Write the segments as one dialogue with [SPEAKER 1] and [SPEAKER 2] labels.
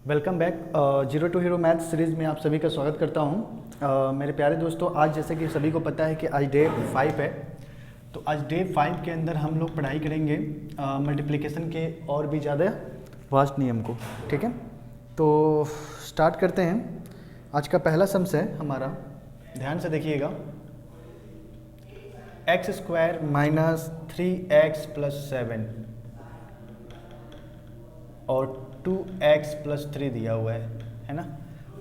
[SPEAKER 1] Welcome back. Zero to hero math series में आप सभी का स्वागत करता हूं। मेरे प्यारे दोस्तों, आज जैसे कि सभी को पता है कि आज डे 5 है। तो आज डे 5 के अंदर हम लोग पढ़ाई करेंगे मल्टीप्लिकेशन के और भी ज़्यादा वास्ट नियम को। ठीक है, तो स्टार्ट करते हैं। आज का पहला सम्स है हमारा, ध्यान से देखिएगा। X square minus 3x plus 7 और 2x प्लस 3 दिया हुआ है ना।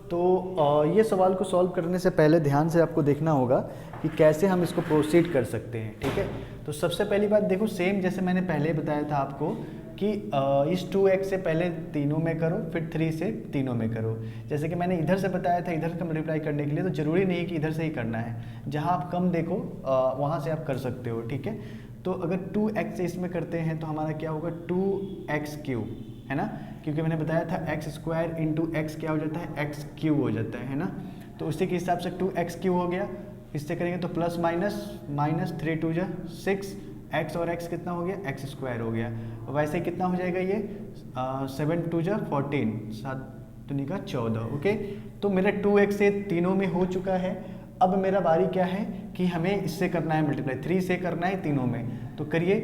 [SPEAKER 1] तो ये सवाल को सॉल्व करने से पहले ध्यान से आपको देखना होगा कि कैसे हम इसको प्रोसीड कर सकते हैं। ठीक है, तो सबसे पहली बात देखो, सेम जैसे मैंने पहले बताया था आपको कि इस 2x से पहले तीनों में करो, फिर 3 से तीनों में करो। जैसे कि मैंने इधर से बताया था, इधर का मल्टीप्लाई करने के लिए तो ज़रूरी नहीं है कि इधर से ही करना है। जहाँ आप कम देखो वहाँ से आप कर सकते हो। ठीक है, तो अगर 2x से इसमें करते हैं तो हमारा क्या होगा, 2x³ है ना, क्योंकि मैंने बताया था एक्स स्क्वायर इंटू एक्स क्या हो जाता है, एक्स क्यूब हो जाता है ना। तो उसी के हिसाब से 2x³ हो गया। इससे करेंगे तो प्लस माइनस माइनस 3 2 6, एक्स और एक्स कितना हो गया, एक्स स्क्वायर हो गया। वैसे ही कितना हो जाएगा ये 7 2 14, 7 दूनी का 14। ओके, तो मेरा 2x से तीनों में हो चुका है। अब मेरा बारी क्या है कि हमें इससे करना है मल्टीप्लाई, 3 से करना है तीनों में। तो करिए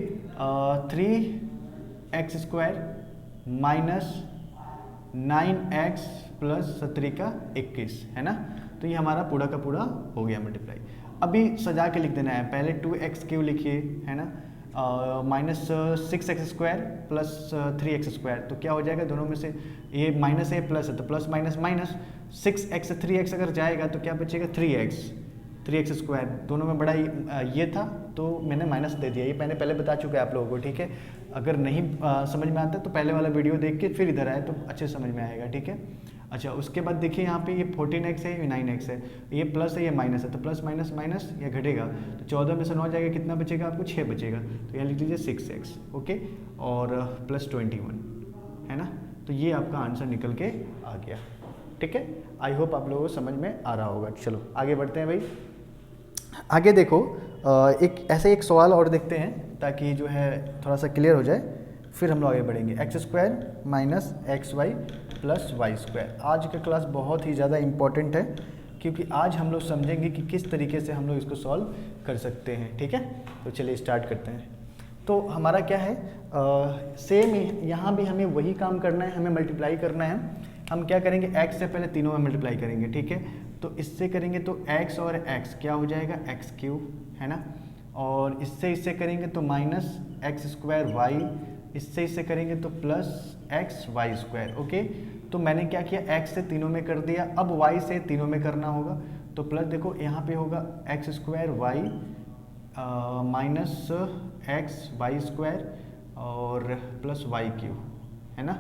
[SPEAKER 1] 3x square minus 9x plus 17 का 21 है ना। तो ये हमारा पूरा का पूरा हो गया मल्टीप्लाई। अभी सजा के लिख देना है, पहले 2x³ लिखिए है ना, minus 6x square plus 3x square. तो क्या हो जाएगा, दोनों में से ये माइनस है प्लस है तो प्लस माइनस माइनस, 6x से 3x अगर जाएगा तो क्या बचेगा 3x स्क्वायर। दोनों में बड़ा ये था तो मैंने माइनस दे दिया। ये मैंने पहले बता चुका है आप लोगों को। ठीक है, अगर नहीं समझ में आता तो पहले वाला वीडियो देख के फिर इधर आए तो अच्छे समझ में आएगा। ठीक है, अच्छा उसके बाद देखिए यहाँ पे ये 14x है, ये 9x है, ये प्लस है, ये माइनस है, तो प्लस माइनस माइनस ये घटेगा। तो 14 में से 9 जाएगा, कितना बचेगा आपको, 6 बचेगा। तो यहाँ लिख लीजिए 6x। ओके, और प्लस 21 है ना। तो ये आपका आंसर निकल के आ गया। ठीक है, आई होप आप लोगों को समझ में आ रहा होगा। चलो आगे बढ़ते हैं भाई। आगे देखो, एक सवाल और देखते हैं ताकि जो है थोड़ा सा क्लियर हो जाए, फिर हम लोग आगे बढ़ेंगे। X square minus XY plus Y square. आज का क्लास बहुत ही ज़्यादा इम्पॉर्टेंट है क्योंकि आज हम लोग समझेंगे कि किस तरीके से हम लोग इसको सॉल्व कर सकते हैं। ठीक है, तो चलिए स्टार्ट करते हैं। तो हमारा क्या है, सेम यहाँ भी हमें वही काम करना है, हमें मल्टीप्लाई करना है। हम क्या करेंगे, x से पहले तीनों में मल्टीप्लाई करेंगे। ठीक है, तो इससे करेंगे तो x और x क्या हो जाएगा, x³ है ना। और इससे करेंगे तो माइनस एक्स स्क्वायर वाई, इससे करेंगे तो plus X Y square. Okay, तो मैंने क्या किया, x से तीनों में कर दिया, अब y से तीनों में करना होगा। तो प्लस देखो यहाँ पे होगा X square Y minus X Y square और प्लस y³ है ना।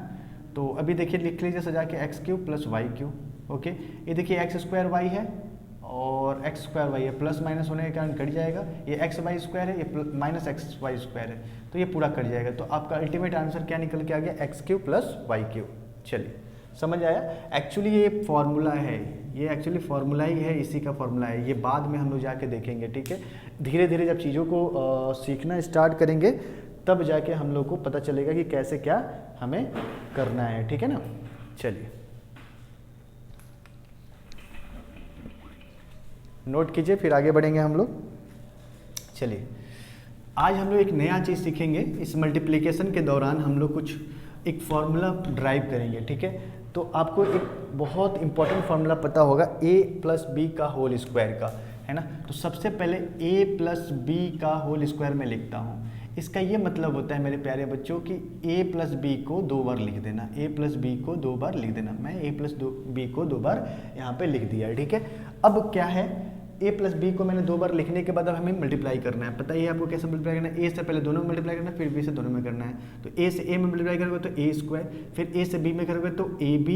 [SPEAKER 1] तो अभी देखिए लिख लीजिए सजा के x³ प्लस y³। ओके, ये देखिए एक्स स्क्वायर वाई है और एक्स स्क्वायर वाई है, प्लस माइनस होने के कारण कट जाएगा। ये एक्स वाई स्क्वायर है, ये माइनस एक्स वाई स्क्वायर है, तो ये पूरा कट जाएगा। तो आपका अल्टीमेट आंसर क्या निकल के आ गया, x³ प्लस y³। चलिए समझ आया। एक्चुअली ये फॉर्मूला है, ये एक्चुअली फॉर्मूला ही है, इसी का फॉर्मूला है। ये बाद में हम लोग जाके देखेंगे। ठीक है, धीरे धीरे जब चीज़ों को सीखना स्टार्ट करेंगे तब जाके हम लोग को पता चलेगा कि कैसे क्या हमें करना है। ठीक है ना, चलिए नोट कीजिए, फिर आगे बढ़ेंगे हम लोग। चलिए आज हम लोग एक नया चीज़ सीखेंगे। इस मल्टीप्लिकेशन के दौरान हम लोग कुछ एक फॉर्मूला ड्राइव करेंगे। ठीक है, तो आपको एक बहुत इंपॉर्टेंट फार्मूला पता होगा, a प्लस बी का होल स्क्वायर का, है ना। तो सबसे पहले a प्लस बी का होल स्क्वायर में लिखता हूँ। इसका ये मतलब होता है मेरे प्यारे बच्चों कि a प्लस बी को 2 बार लिख देना, a प्लस बी को 2 बार लिख देना। मैं a प्लस बी को 2 बार यहाँ पे लिख दिया। ठीक है, अब क्या है, a प्लस बी को मैंने 2 बार लिखने के बाद अब हमें मल्टीप्लाई करना है। पता ही है आपको कैसे मल्टीप्लाई करना है, a से पहले दोनों में मल्टीप्लाई करना है, फिर b से दोनों में करना है। तो a से a में मल्टीप्लाई करोगे तो a स्क्वायर, फिर a से b में करोगे तो ab,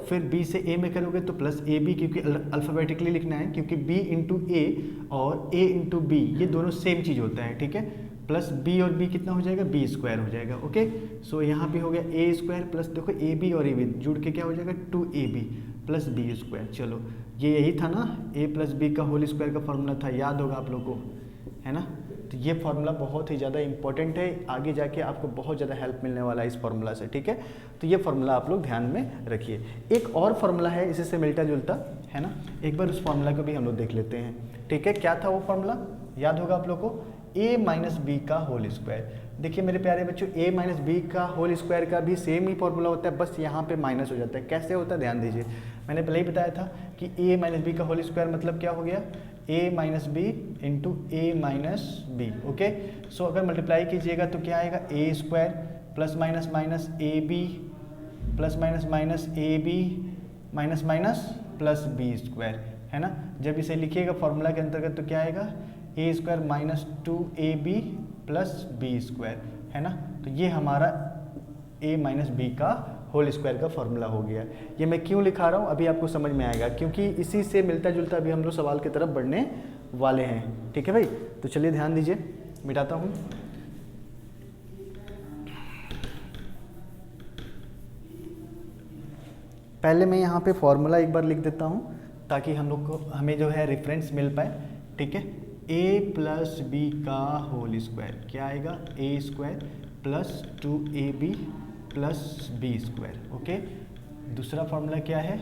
[SPEAKER 1] फिर b से a में करोगे तो प्लस ab, क्योंकि अल्फ़ाबेटिकली लिखना है, क्योंकि b इंटू ए और a इंटू बी ये दोनों सेम चीज़ होता है। ठीक है, प्लस b और b कितना हो जाएगा, b स्क्वायर हो जाएगा। ओके, सो यहाँ पे हो गया a स्क्वायर प्लस देखो ab और ab जुड़ के क्या हो जाएगा 2ab प्लस बी स्क्वायर। चलो ये यही था ना, a प्लस बी का होल स्क्वायर का फॉर्मूला था, याद होगा आप लोग को, है ना। तो ये फार्मूला बहुत ही ज़्यादा इंपॉर्टेंट है, आगे जाके आपको बहुत ज़्यादा हेल्प मिलने वाला है इस फार्मूला से, ठीक है। तो ये फार्मूला आप लोग ध्यान में रखिए। एक और फार्मूला है इसी से मिलता जुलता, है ना, एक बार उस फार्मूला को भी हम लोग देख लेते हैं, ठीक है। क्या था वो फार्मूला, याद होगा आप लोग को, a माइनस बी का होल स्क्वायर। देखिए मेरे प्यारे बच्चों, a माइनस बी का होल स्क्वायर का भी सेम ही फॉर्मूला होता है, बस यहाँ पे माइनस हो जाता है। कैसे होता है ध्यान दीजिए, मैंने पहले ही बताया था कि a माइनस बी का होल स्क्वायर मतलब क्या हो गया, a minus B into A minus B, okay. So अगर मल्टीप्लाई कीजिएगा तो क्या आएगा, a square plus minus minus A B plus minus minus A B minus minus plus B square, है ना। जब इसे लिखिएगा फॉर्मूला के अंतर्गत तो क्या आएगा, A square minus 2ab plus B square, है ना। तो ये हमारा a माइनस बी का होल स्क्वायर का फॉर्मूला हो गया। ये मैं क्यों लिखा रहा हूँ अभी आपको समझ में आएगा, क्योंकि इसी से मिलता जुलता अभी हम लोग सवाल की तरफ बढ़ने वाले हैं, ठीक है भाई। तो चलिए ध्यान दीजिए, मिटाता हूँ। पहले मैं यहाँ पे फॉर्मूला एक बार लिख देता हूँ ताकि हम लोग को हमें जो है रेफरेंस मिल पाए, ठीक है। a प्लस बी का होल स्क्वायर क्या आएगा, a square plus 2ab plus B square, okay. दूसरा फॉर्मूला क्या है,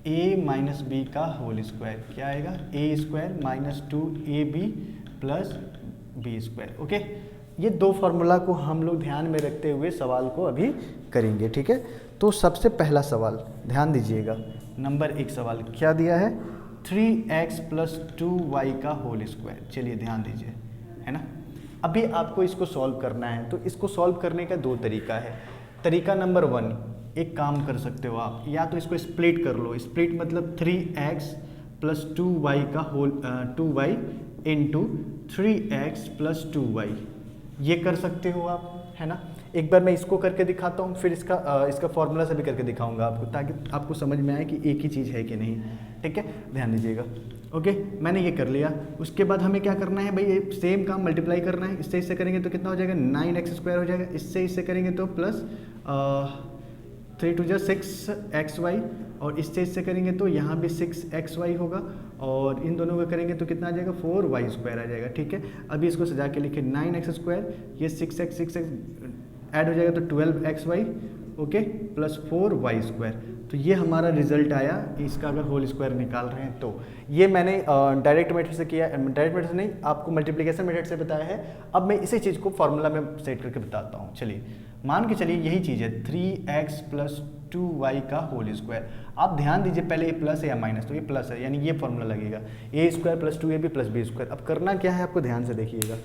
[SPEAKER 1] a माइनस बी का होल स्क्वायर क्या आएगा, a square minus 2ab plus B square, okay. ये दो फार्मूला को हम लोग ध्यान में रखते हुए सवाल को अभी करेंगे, ठीक है। तो सबसे पहला सवाल ध्यान दीजिएगा, नंबर 1 सवाल क्या दिया है, 3x प्लस 2y का होल स्क्वायर। चलिए ध्यान दीजिए, है ना। अभी आपको इसको सॉल्व करना है, तो इसको सॉल्व करने का 2 तरीका है। तरीका नंबर 1, एक काम कर सकते हो आप, या तो इसको स्प्लिट कर लो। स्प्लिट मतलब 3x प्लस 2y का whole 2y into 3x plus 2y, ये कर सकते हो आप, है ना। एक बार मैं इसको करके दिखाता हूँ, फिर इसका फॉर्मूला से भी करके दिखाऊंगा आपको, ताकि आपको समझ में आए कि एक ही चीज़ है कि नहीं, ठीक है। ध्यान दीजिएगा, ओके। मैंने ये कर लिया, उसके बाद हमें क्या करना है भाई, ये सेम काम मल्टीप्लाई करना है। इससे करेंगे तो कितना हो जाएगा, 9x स्क्वायर हो जाएगा। इससे करेंगे तो प्लस 3 2 6xy, और इससे करेंगे तो यहाँ भी 6xy होगा, और इन दोनों का करेंगे तो कितना आ जाएगा, 4y स्क्वायर आ जाएगा, ठीक है। अभी इसको सजा के लिखे 9x स्क्वायर, ये 6x ऐड हो जाएगा तो 12xy, okay, plus 4y square. तो ये हमारा रिजल्ट आया, इसका अगर होल स्क्वायर निकाल रहे हैं तो। ये मैंने डायरेक्ट मेथड से किया, डायरेक्ट मेथड से नहीं, आपको मल्टीप्लिकेशन मेथड से बताया है। अब मैं इसी चीज़ को फार्मूला में सेट करके बताता हूँ। चलिए मान के चलिए यही चीज़ है, 3x प्लस 2y का होल स्क्वायर। आप ध्यान दीजिए, पहले ये प्लस है या माइनस, तो ये प्लस है, यानी ये फॉर्मूला लगेगा, a square plus 2ab plus B square. अब करना क्या है आपको, ध्यान से देखिएगा,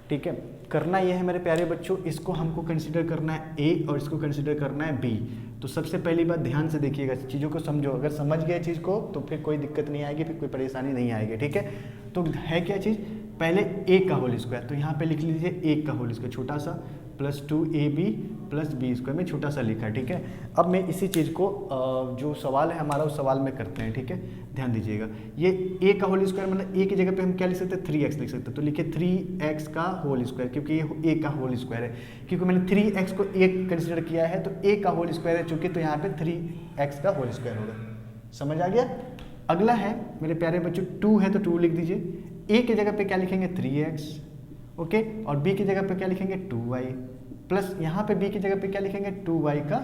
[SPEAKER 1] ठीक है। करना ये है मेरे प्यारे बच्चों, इसको हमको कंसीडर करना है a और इसको कंसीडर करना है b। तो सबसे पहली बात ध्यान से देखिएगा, चीज़ों को समझो। अगर समझ गए चीज़ को तो फिर कोई दिक्कत नहीं आएगी, फिर कोई परेशानी नहीं आएगी, ठीक है। तो है क्या चीज़, पहले a का होल स्क्वायर, तो यहाँ पे लिख लीजिए a का होल स्क्वायर छोटा सा plus 2ab plus B square में छोटा सा लिखा है, ठीक है। अब मैं इसी चीज़ को जो सवाल है हमारा उस सवाल में करते हैं, ठीक है। ध्यान दीजिएगा, ये a का होल स्क्वायर मतलब a की जगह पे हम क्या लिख सकते हैं, 3x लिख सकते हैं। तो लिखिए 3x का होल स्क्वायर, क्योंकि ये a का होल स्क्वायर है, क्योंकि मैंने 3x को a कंसिडर किया है, तो a का होल स्क्वायर है चूँकि, तो यहाँ पे 3x का होल स्क्वायर होगा। समझ आ गया। अगला है मेरे प्यारे बच्चों, 2 है तो 2 लिख दीजिए। a की जगह पे क्या लिखेंगे, 3x, ओके, और b की जगह पे क्या लिखेंगे, 2y, प्लस यहाँ पे b की जगह पे क्या लिखेंगे, 2y का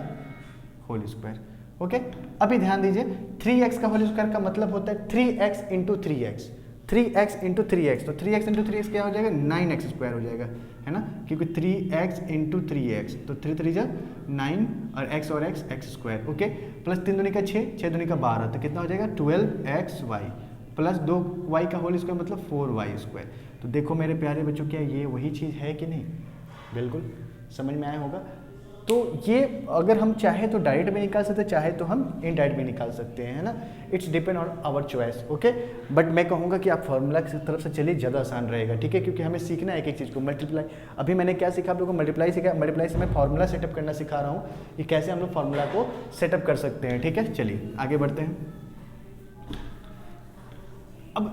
[SPEAKER 1] होल स्क्वायर, ओके। अभी ध्यान दीजिए, 3x का होल स्क्वायर का मतलब होता है 3x into 3x, 3x into 3x, तो 3x इंटू 3x क्या हो जाएगा, 9x स्क्वायर हो जाएगा, है ना, क्योंकि 3x इंटू 3x, तो 3 3 जा 9 और x स्क्वायर, ओके, प्लस 3 दूनी का 6, 6 दूनी का 12, तो कितना हो जाएगा 12xy, प्लस 2y का होल स्क्वायर मतलब 4y स्क्वायर। तो देखो मेरे प्यारे बच्चों, क्या ये वही चीज़ है कि नहीं, बिल्कुल समझ में आया होगा। तो ये अगर हम चाहे तो डायरेक्ट भी निकाल सकते हैं, चाहे तो हम इनडायरेक्ट भी निकाल सकते हैं, है ना। It's depend on our choice, okay. But मैं कहूँगा कि आप फार्मूला की तरफ से चलिए, ज़्यादा आसान रहेगा, ठीक है, क्योंकि हमें सीखना है एक एक चीज़ को। मल्टीप्लाई, अभी मैंने क्या सीखा आप लोगों को, मल्टीप्लाई सीखा। मल्टीप्लाई से मैं फार्मूला सेटअप करना सिखा रहा हूँ कि कैसे हम लोग फार्मूला को सेटअप कर सकते हैं, ठीक है। चलिए आगे बढ़ते हैं। अब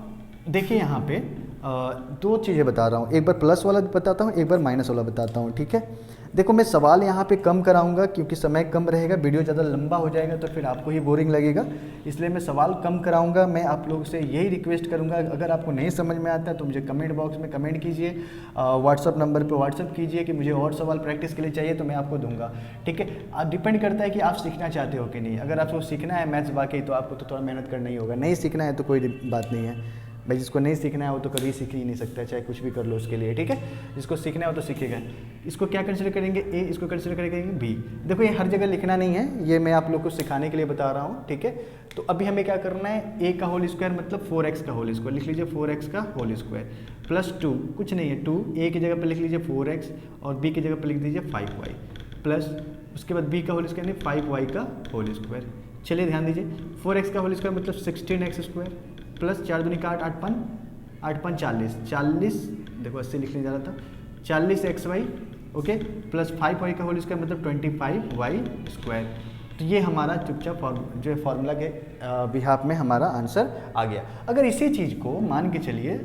[SPEAKER 1] देखिए यहाँ पे दो चीज़ें बता रहा हूँ, एक बार प्लस वाला बताता हूँ, एक बार माइनस वाला बताता हूँ, ठीक है। देखो मैं सवाल यहाँ पे कम कराऊंगा क्योंकि समय कम रहेगा, वीडियो ज़्यादा लंबा हो जाएगा तो फिर आपको ही बोरिंग लगेगा, इसलिए मैं सवाल कम कराऊंगा। मैं आप लोगों से यही रिक्वेस्ट करूंगा, अगर आपको नहीं समझ में आता है तो मुझे कमेंट बॉक्स में कमेंट कीजिए, व्हाट्सअप नंबर पे व्हाट्सअप कीजिए कि मुझे और सवाल प्रैक्टिस के लिए चाहिए तो मैं आपको दूंगा, ठीक है। डिपेंड करता है कि आप सीखना चाहते हो कि नहीं। अगर आपको सीखना है मैथ्स वाकई तो आपको तो थोड़ा मेहनत करना ही होगा, नहीं सीखना है तो कोई बात नहीं है भाई, जिसको नहीं सीखना है वो तो कभी सीख ही नहीं सकता, चाहे कुछ भी कर लो उसके लिए, ठीक है। जिसको सीखना है वो तो सीखेगा। इसको क्या कंसिडर करेंगे, ए, इसको कंसिडर करेंगे बी। देखो ये हर जगह लिखना नहीं है, ये मैं आप लोग को सिखाने के लिए बता रहा हूँ, ठीक है। तो अभी हमें क्या करना है, ए का होल स्क्वायर मतलब 4x का होल स्क्वायर, लिख लीजिए 4x का होल स्क्वायर प्लस 2, कुछ नहीं है 2, ए की जगह पर लिख लीजिए 4x और बी की जगह पर लिख दीजिए 5y प्लस उसके बाद बी का होल स्क्वायर नहीं 5y का होल स्क्वायर। चलिए ध्यान दीजिए, 4x का होल स्क्वायर मतलब 16x स्क्वायर प्लस 4 दूनी का 8 5 40, 40 देखो 80 लिखने जा रहा था, 40xy ओके प्लस 5y का होल स्क्वायर मतलब 25y स्क्वायर। तो ये हमारा चुपचाप जो फार्मूला के बिहाफ में हमारा आंसर आ गया। अगर इसी चीज़ को मान के चलिए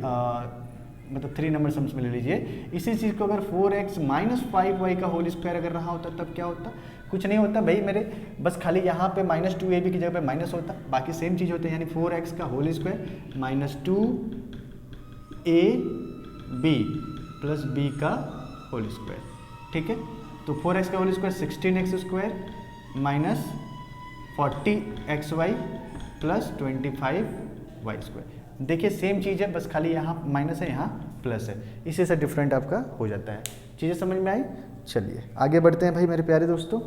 [SPEAKER 1] मतलब 3 नंबर सम्स में ले लीजिए, इसी चीज़ को अगर 4x माइनस 5y का होल स्क्वायर अगर रहा होता तब क्या होता, कुछ नहीं होता भाई मेरे, बस खाली यहाँ पे माइनस 2ab की जगह पे माइनस होता, बाकी सेम चीज़ होती है, यानी 4x का whole square minus 2ab plus b का होल स्क्वायर, ठीक है। तो 4x का whole square 16x square minus 40xy plus 25y square. देखिए सेम चीज़ है, बस खाली यहाँ माइनस है यहाँ प्लस है, इसी से डिफरेंट आपका हो जाता है। चीज़ें समझ में आई? चलिए आगे बढ़ते हैं भाई मेरे प्यारे दोस्तों।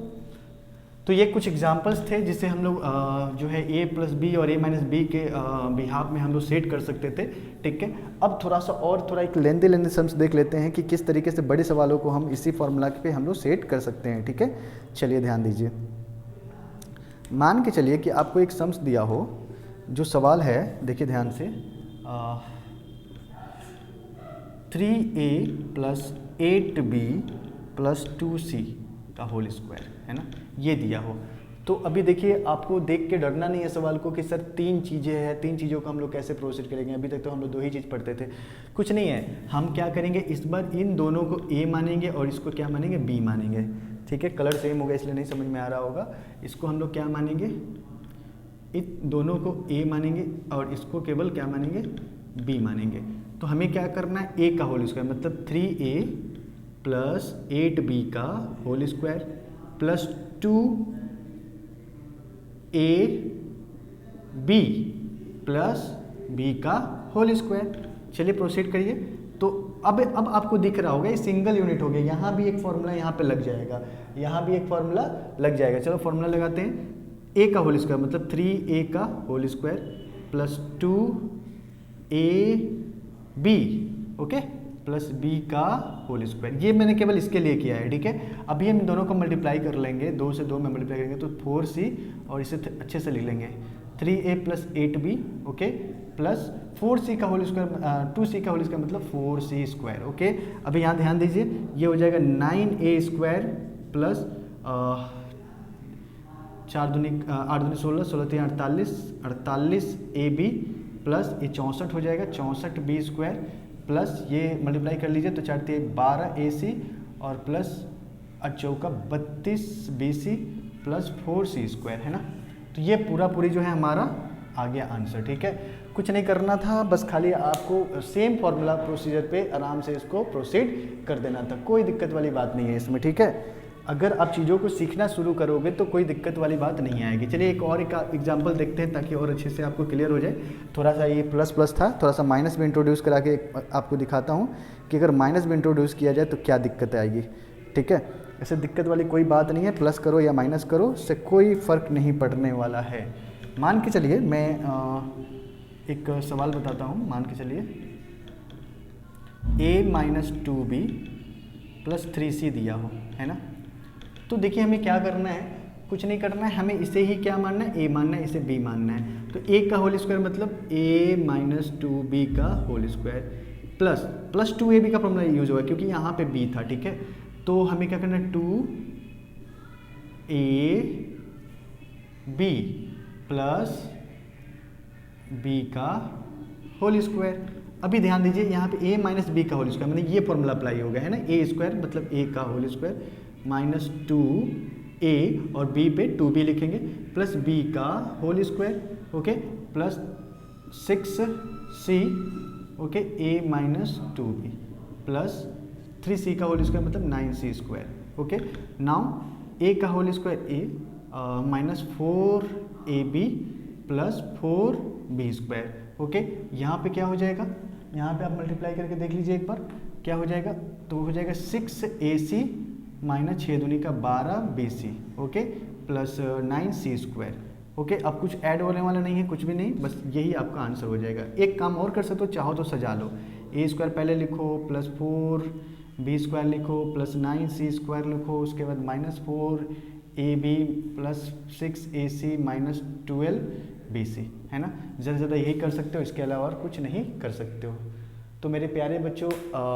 [SPEAKER 1] तो ये कुछ एग्जांपल्स थे जिससे हम लोग जो है a प्लस बी और a माइनस बी के बिहाफ में हम लोग सेट कर सकते थे, ठीक है। अब थोड़ा सा और थोड़ा एक लेंदी सम्स देख लेते हैं कि किस तरीके से बड़े सवालों को हम इसी फॉर्मूला पे हम लोग सेट कर सकते हैं, ठीक है। चलिए ध्यान दीजिए, मान के चलिए कि आपको एक सम्स दिया हो, जो सवाल है देखिए ध्यान से 3a plus 8b plus 2c का होल स्क्वायर है ना, ये दिया हो। तो अभी देखिए आपको देख के डरना नहीं है सवाल को कि सर 3 चीज़ें हैं, 3 चीज़ों को हम लोग कैसे प्रोसीड करेंगे, अभी तक तो हम लोग 2 ही चीज़ पढ़ते थे। कुछ नहीं है, हम क्या करेंगे इस बार इन दोनों को a मानेंगे और इसको क्या मानेंगे b मानेंगे, ठीक है। कलर सेम होगा इसलिए नहीं समझ में आ रहा होगा। इसको हम लोग क्या मानेंगे, इन दोनों को a मानेंगे और इसको केवल क्या मानेंगे b मानेंगे। तो हमें क्या करना है, a का होल स्क्वायर मतलब 3a प्लस 8b का whole square plus 2ab plus b का होल स्क्वायर। चलिए प्रोसीड करिए। तो अब आपको दिख रहा होगा ये सिंगल यूनिट हो गया, यहाँ भी एक फॉर्मूला यहाँ पे लग जाएगा, यहाँ भी एक फॉर्मूला लग जाएगा। चलो फॉर्मूला लगाते हैं, a का होल स्क्वायर मतलब 3a का whole square plus 2ab okay plus b का होल स्क्वायर। ये मैंने केवल इसके लिए किया है, ठीक है। अभी हम दोनों को मल्टीप्लाई कर लेंगे, 2 से 2 में मल्टीप्लाई करेंगे तो 4c और इसे अच्छे से लिख लेंगे 3a plus 8b okay plus 4c का होल स्क्वायर 2c का होल स्क्वायर मतलब 4c स्क्वायर ओके। अभी यहाँ ध्यान दीजिए, ये हो जाएगा 9a स्क्वायर प्लस 8 दूनी 16, 16 3 48, 48ab प्लस ये 64 हो जाएगा, 64b स्क्वायर प्लस ये मल्टीप्लाई कर लीजिए तो 4 3 12ac और प्लस 8 चौका 32bc प्लस 4c स्क्वायर है ना। तो ये पूरी जो है हमारा आ गया आंसर, ठीक है। कुछ नहीं करना था, बस खाली आपको सेम फॉर्मूला प्रोसीजर पे आराम से इसको प्रोसीड कर देना था, कोई दिक्कत वाली बात नहीं है इसमें, ठीक है। अगर आप चीज़ों को सीखना शुरू करोगे तो कोई दिक्कत वाली बात नहीं आएगी। चलिए एक और एग्जांपल देखते हैं ताकि और अच्छे से आपको क्लियर हो जाए। थोड़ा सा ये प्लस प्लस था, थोड़ा सा माइनस भी इंट्रोड्यूस करा के आपको दिखाता हूँ कि अगर माइनस भी इंट्रोड्यूस किया जाए तो क्या दिक्कत आएगी, ठीक है। ऐसे दिक्कत वाली कोई बात नहीं है, प्लस करो या माइनस करो उससे कोई फ़र्क नहीं पड़ने वाला है। मान के चलिए मैं एक सवाल बताता हूँ, मान के चलिए a minus 2b plus 3c दिया हो, है ना। तो देखिए हमें क्या करना है, कुछ नहीं करना है, हमें इसे ही क्या मानना है, a मानना है, इसे b मानना है। तो a का होल स्क्वायर मतलब a माइनस 2b का होल स्क्वायर प्लस 2ab का फॉर्मूला यूज हुआ क्योंकि यहाँ पे b था, ठीक है। तो हमें क्या करना है 2ab प्लस b का होल स्क्वायर अभी ध्यान दीजिए यहाँ पे a माइनस बी का होल स्क्वायर, मतलब ये फॉर्मूला अप्लाई हो गया है ना, ए स्क्वायर मतलब a का होल स्क्वायर माइनस 2a और b पे 2b लिखेंगे प्लस b का whole square, okay, plus 6c, okay, a minus 2b plus 3c का होल स्क्वायर मतलब 9c square, okay. Now a का whole square a minus 4ab plus 4b square, okay. यहाँ पे क्या हो जाएगा, यहाँ पे आप मल्टीप्लाई करके देख लीजिए एक बार क्या हो जाएगा, तो हो जाएगा 6ac माइनस 6 दूनी का 12bc, okay, plus 9c square, okay. अब कुछ ऐड होने वाला नहीं है, कुछ भी नहीं, बस यही आपका आंसर हो जाएगा। एक काम और कर सकते हो, चाहो तो सजा लो, a स्क्वायर पहले लिखो प्लस 4b स्क्वायर लिखो प्लस 9c स्क्वायर लिखो, उसके बाद minus 4ab plus 6ac minus 12bc, है ना। ज़्यादा से ज़्यादा यही कर सकते हो, इसके अलावा और कुछ नहीं कर सकते हो। तो मेरे प्यारे बच्चों,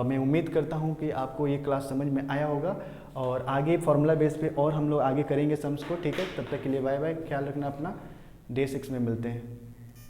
[SPEAKER 1] मैं उम्मीद करता हूँ कि आपको ये क्लास समझ में आया होगा और आगे फार्मूला बेस पे और हम लोग आगे करेंगे सम्स को, ठीक है। तब तक के लिए बाय बाय, ख्याल रखना अपना, डे 6 में मिलते हैं।